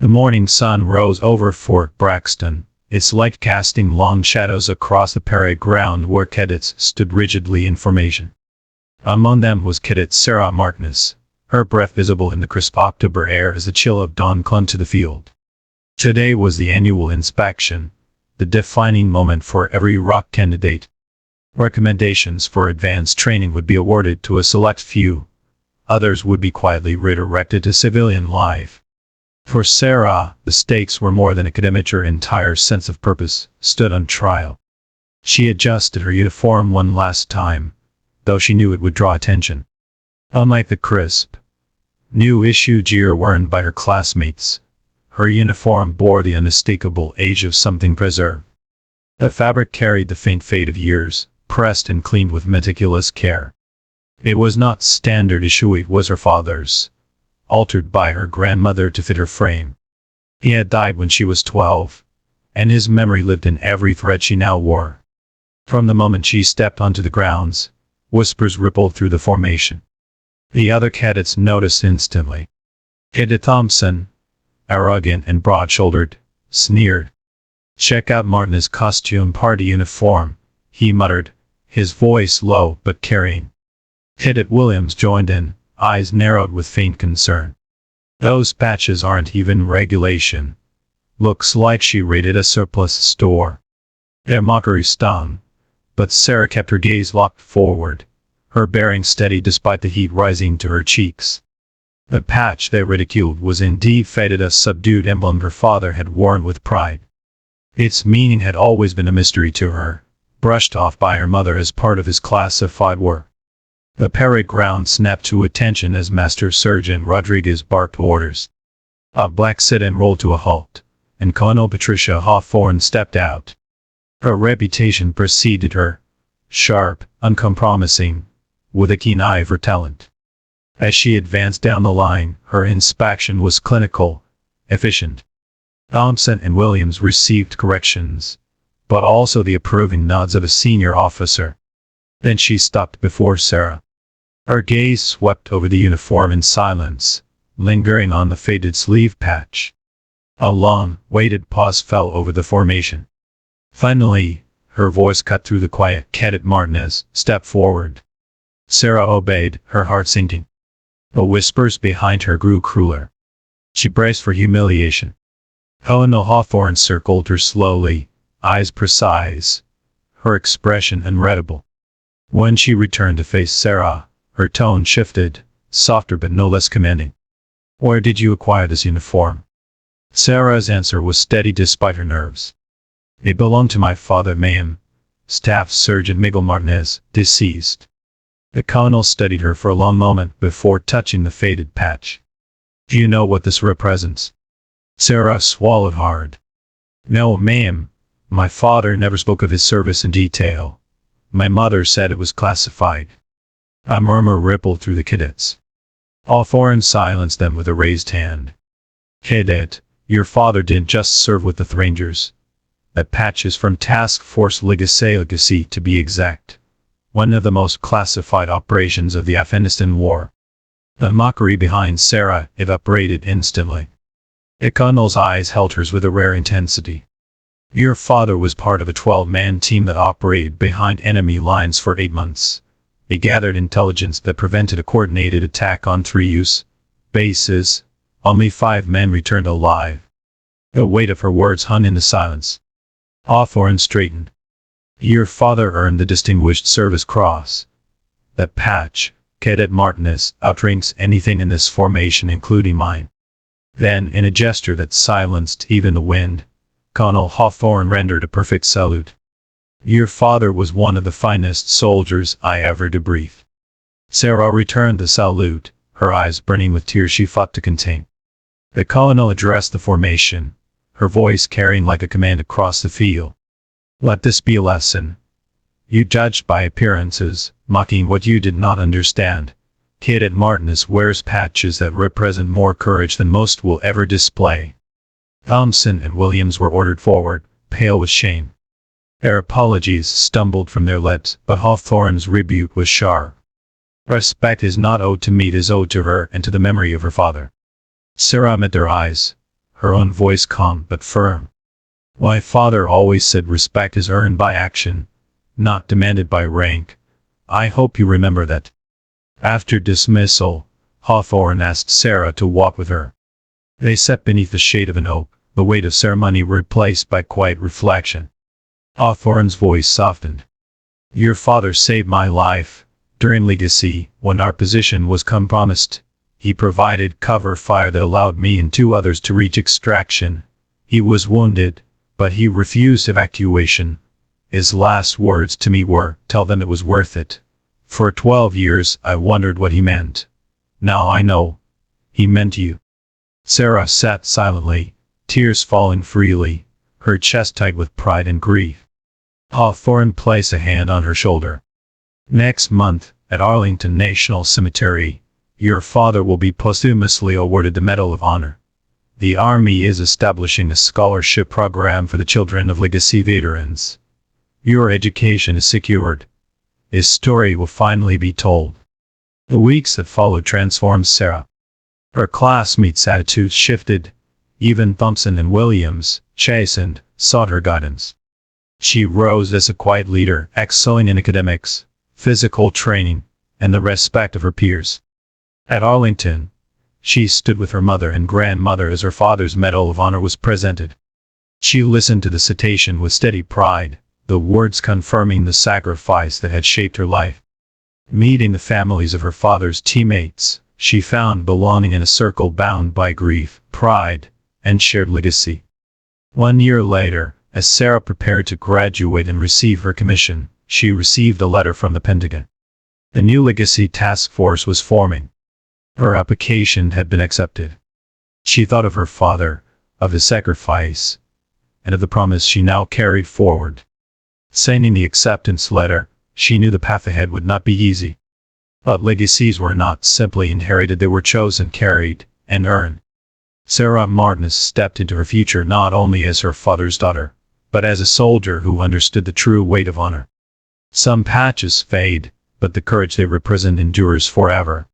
The morning sun rose over Fort Braxton, its light casting long shadows across the parade ground where cadets stood rigidly in formation. Among them was Cadet Sarah Martinez, her breath visible in the crisp October air as the chill of dawn clung to the field. Today was the annual inspection, the defining moment for every ROC candidate. Recommendations for advanced training would be awarded to a select few. Others would be quietly redirected to civilian life. For Sarah, the stakes were more than academic. Her entire sense of purpose stood on trial. She adjusted her uniform one last time, though she knew it would draw attention. Unlike the crisp, new issue gear worn by her classmates, her uniform bore the unmistakable age of something preserved. The fabric carried the faint fade of years, pressed and cleaned with meticulous care. It was not standard issue, it was her father's, altered by her grandmother to fit her frame. He had died when she was 12, and his memory lived in every thread she now wore. From the moment she stepped onto the grounds, whispers rippled through the formation. The other cadets noticed instantly. Cadet Thompson, arrogant and broad-shouldered, sneered. "Check out Martinez's costume party uniform," he muttered, his voice low but carrying. Cadet Williams joined in, eyes narrowed with faint concern. "Those patches aren't even regulation. Looks like she raided a surplus store." Their mockery stung, but Sarah kept her gaze locked forward, her bearing steady despite the heat rising to her cheeks. The patch they ridiculed was indeed faded, a subdued emblem her father had worn with pride. Its meaning had always been a mystery to her, brushed off by her mother as part of his classified work. The parade ground snapped to attention as Master Sergeant Rodriguez barked orders. A black sedan rolled to a halt, and Colonel Patricia Hawthorne stepped out. Her reputation preceded her, sharp, uncompromising, with a keen eye for talent. As she advanced down the line, her inspection was clinical, efficient. Thompson and Williams received corrections, but also the approving nods of a senior officer. Then she stopped before Sarah. Her gaze swept over the uniform in silence, lingering on the faded sleeve patch. A long, weighted pause fell over the formation. Finally, her voice cut through the quiet. "Cadet Martinez, step forward." Sarah obeyed, her heart sinking. The whispers behind her grew crueler. She braced for humiliation. Colonel Hawthorne circled her slowly, eyes precise, her expression unreadable. When she returned to face Sarah, her tone shifted, softer but no less commanding. "Where did you acquire this uniform?" Sarah's answer was steady despite her nerves. "It belonged to my father, ma'am. Staff Sergeant Miguel Martinez, deceased." The colonel studied her for a long moment before touching the faded patch. "Do you know what this represents?" Sarah swallowed hard. "No, ma'am. My father never spoke of his service in detail. My mother said it was classified." A murmur rippled through the cadets. Hawthorne silenced them with a raised hand. "Cadet, your father didn't just serve with the Rangers. That patch is from Task Force Legacy to be exact. One of the most classified operations of the Afghanistan War." The mockery behind Sarah evaporated instantly. The colonel's eyes held hers with a rare intensity. "Your father was part of a 12-man team that operated behind enemy lines for 8 months. He gathered intelligence that prevented a coordinated attack on 3 U.S. bases. Only 5 men returned alive." The weight of her words hung in the silence. Hawthorne straightened. "Your father earned the Distinguished Service Cross. That patch, Cadet Martinez, outranks anything in this formation including mine." Then, in a gesture that silenced even the wind, Colonel Hawthorne rendered a perfect salute. "Your father was one of the finest soldiers I ever debriefed." Sarah returned the salute, her eyes burning with tears she fought to contain. The colonel addressed the formation, her voice carrying like a command across the field. "Let this be a lesson. You judged by appearances, mocking what you did not understand. Cadet Martinez wears patches that represent more courage than most will ever display." Thompson and Williams were ordered forward, pale with shame. Their apologies stumbled from their lips, but Hawthorne's rebuke was sharp. "Respect is not owed to me, it is owed to her and to the memory of her father." Sarah met their eyes, her own voice calm but firm. My father always said respect is earned by action, not demanded by rank. I hope you remember that. After dismissal, Hawthorne asked Sarah to walk with her. They sat beneath the shade of an oak, the weight of ceremony replaced by quiet reflection. Hawthorne's voice softened. Your father saved my life. During legacy, when our position was compromised, he provided cover fire that allowed me and 2 others to reach extraction. He was wounded, but he refused evacuation. His last words to me were, "Tell them it was worth it." For 12 years, I wondered what he meant. Now I know. He meant you. Sarah sat silently, tears falling freely, her chest tight with pride and grief. Hawthorne placed a hand on her shoulder. Next month, at Arlington National Cemetery, your father will be posthumously awarded the Medal of Honor. The Army is establishing a scholarship program for the children of legacy veterans. Your education is secured. His story will finally be told. The weeks that followed transformed Sarah. Her classmates' attitudes shifted. Even Thompson and Williams, chastened, sought her guidance. She rose as a quiet leader, excelling in academics, physical training, and the respect of her peers. At Arlington, she stood with her mother and grandmother as her father's Medal of Honor was presented. She listened to the citation with steady pride, the words confirming the sacrifice that had shaped her life. Meeting the families of her father's teammates, she found belonging in a circle bound by grief, pride, and shared legacy. 1 year later, as Sarah prepared to graduate and receive her commission, she received a letter from the Pentagon. The new Legacy Task Force was forming. Her application had been accepted. She thought of her father, of his sacrifice, and of the promise she now carried forward. Signing the acceptance letter, she knew the path ahead would not be easy. But legacies were not simply inherited, they were chosen, carried, and earned. Sarah Martinez stepped into her future not only as her father's daughter, but as a soldier who understood the true weight of honor. Some patches fade, but the courage they represent endures forever.